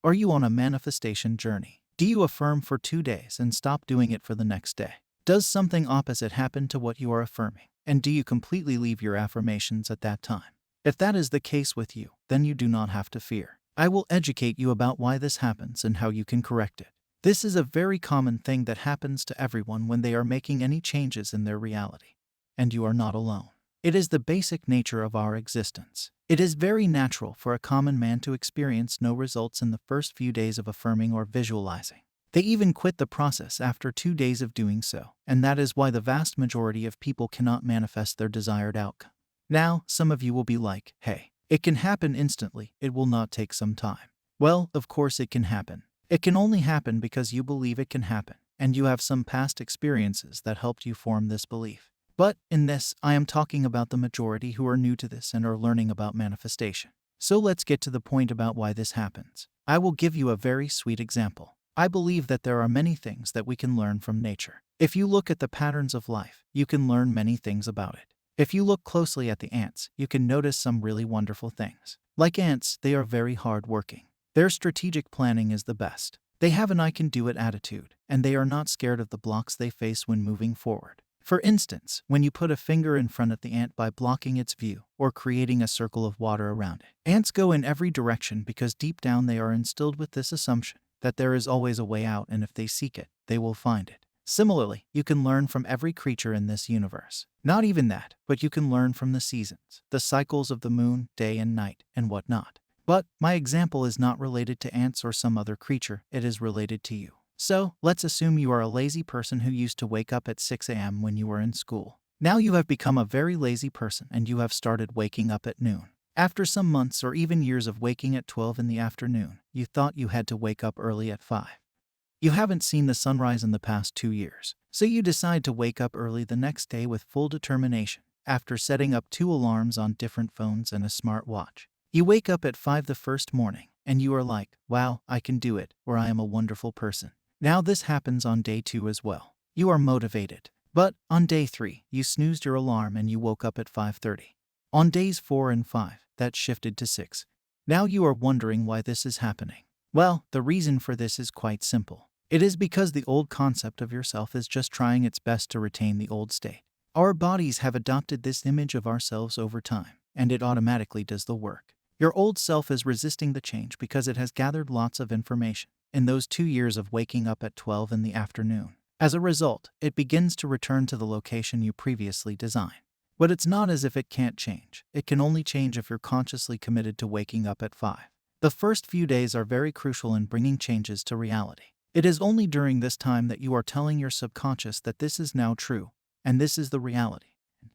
Are you on a manifestation journey? Do you affirm for 2 days and stop doing it for the next day? Does something opposite happen to what you are affirming? And do you completely leave your affirmations at that time? If that is the case with you, then you do not have to fear. I will educate you about why this happens and how you can correct it. This is a very common thing that happens to everyone when they are making any changes in their reality. And you are not alone. It is the basic nature of our existence. It is very natural for a common man to experience no results in the first few days of affirming or visualizing. They even quit the process after 2 days of doing so, and that is why the vast majority of people cannot manifest their desired outcome. Now, some of you will be like, hey, it can happen instantly, it will not take some time. Well, of course it can happen. It can only happen because you believe it can happen, and you have some past experiences that helped you form this belief. But in this, I am talking about the majority who are new to this and are learning about manifestation. So let's get to the point about why this happens. I will give you a very sweet example. I believe that there are many things that we can learn from nature. If you look at the patterns of life, you can learn many things about it. If you look closely at the ants, you can notice some really wonderful things. Like ants, they are very hard-working. Their strategic planning is the best. They have an I can do it attitude, and they are not scared of the blocks they face when moving forward. For instance, when you put a finger in front of the ant by blocking its view or creating a circle of water around it, ants go in every direction because deep down they are instilled with this assumption that there is always a way out, and if they seek it, they will find it. Similarly, you can learn from every creature in this universe. Not even that, but you can learn from the seasons, the cycles of the moon, day and night, and whatnot. But my example is not related to ants or some other creature, it is related to you. So, let's assume you are a lazy person who used to wake up at 6 a.m. when you were in school. Now you have become a very lazy person and you have started waking up at noon. After some months or even years of waking at 12 in the afternoon, you thought you had to wake up early at 5. You haven't seen the sunrise in the past 2 years, so you decide to wake up early the next day with full determination, after setting up 2 alarms on different phones and a smartwatch. You wake up at 5 the first morning, and you are like, wow, I can do it, or I am a wonderful person. Now this happens on day 2 as well. You are motivated. But on day 3, you snoozed your alarm and you woke up at 5:30. On days 4 and 5, that shifted to 6. Now you are wondering why this is happening. Well, the reason for this is quite simple. It is because the old concept of yourself is just trying its best to retain the old state. Our bodies have adopted this image of ourselves over time, and it automatically does the work. Your old self is resisting the change because it has gathered lots of information in those 2 years of waking up at 12 in the afternoon. As a result, it begins to return to the location you previously designed. But it's not as if it can't change. It can only change if you're consciously committed to waking up at 5. The first few days are very crucial in bringing changes to reality. It is only during this time that you are telling your subconscious that this is now true, and this is the reality.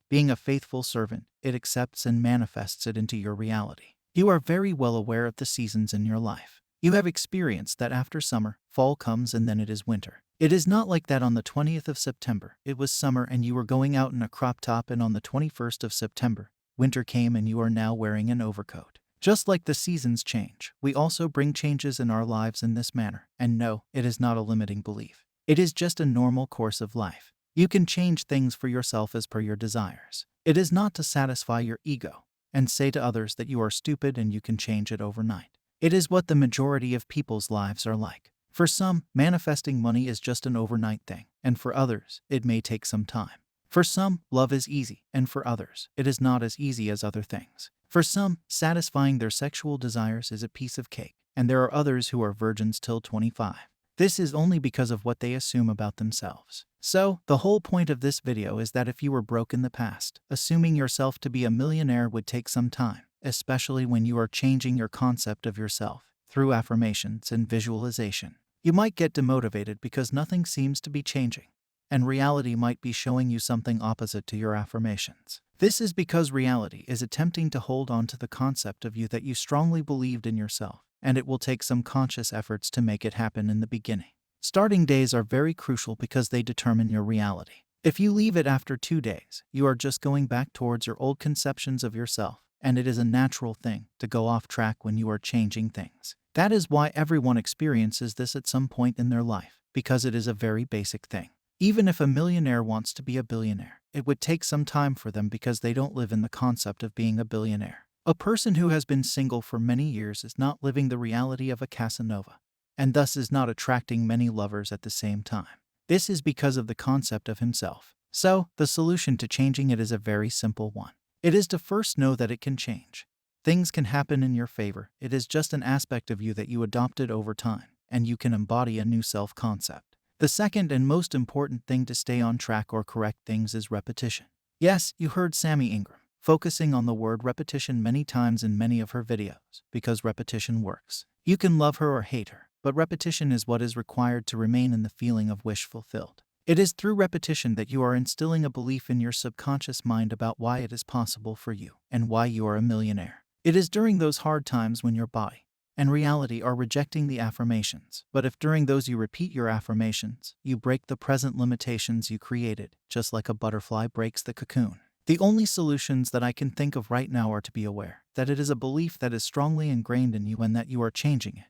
Being a faithful servant, it accepts and manifests it into your reality. You are very well aware of the seasons in your life. You have experienced that after summer, fall comes and then it is winter. It is not like that on the 20th of September. It was summer and you were going out in a crop top, and on the 21st of September, winter came and you are now wearing an overcoat. Just like the seasons change, we also bring changes in our lives in this manner. And no, it is not a limiting belief. It is just a normal course of life. You can change things for yourself as per your desires. It is not to satisfy your ego and say to others that you are stupid and you can change it overnight. It is what the majority of people's lives are like. For some, manifesting money is just an overnight thing, and for others, it may take some time. For some, love is easy, and for others, it is not as easy as other things. For some, satisfying their sexual desires is a piece of cake, and there are others who are virgins till 25. This is only because of what they assume about themselves. So, the whole point of this video is that if you were broke in the past, assuming yourself to be a millionaire would take some time, especially when you are changing your concept of yourself through affirmations and visualization. You might get demotivated because nothing seems to be changing, and reality might be showing you something opposite to your affirmations. This is because reality is attempting to hold on to the concept of you that you strongly believed in yourself, and it will take some conscious efforts to make it happen in the beginning. Starting days are very crucial because they determine your reality. If you leave it after 2 days, you are just going back towards your old conceptions of yourself, and it is a natural thing to go off track when you are changing things. That is why everyone experiences this at some point in their life, because it is a very basic thing. Even if a millionaire wants to be a billionaire, it would take some time for them because they don't live in the concept of being a billionaire. A person who has been single for many years is not living the reality of a Casanova, and thus is not attracting many lovers at the same time. This is because of the concept of himself. So, the solution to changing it is a very simple one. It is to first know that it can change. Things can happen in your favor. It is just an aspect of you that you adopted over time, and you can embody a new self-concept. The second and most important thing to stay on track or correct things is repetition. Yes, you heard Sammy Ingram focusing on the word repetition many times in many of her videos, because repetition works. You can love her or hate her, but repetition is what is required to remain in the feeling of wish fulfilled. It is through repetition that you are instilling a belief in your subconscious mind about why it is possible for you and why you are a millionaire. It is during those hard times when your body and reality are rejecting the affirmations. But if during those you repeat your affirmations, you break the present limitations you created, just like a butterfly breaks the cocoon. The only solutions that I can think of right now are to be aware that it is a belief that is strongly ingrained in you and that you are changing it.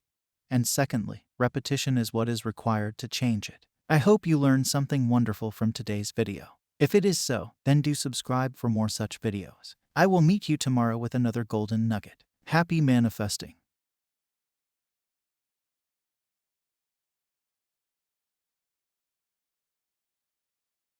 And secondly, repetition is what is required to change it. I hope you learned something wonderful from today's video. If it is so, then do subscribe for more such videos. I will meet you tomorrow with another golden nugget. Happy manifesting.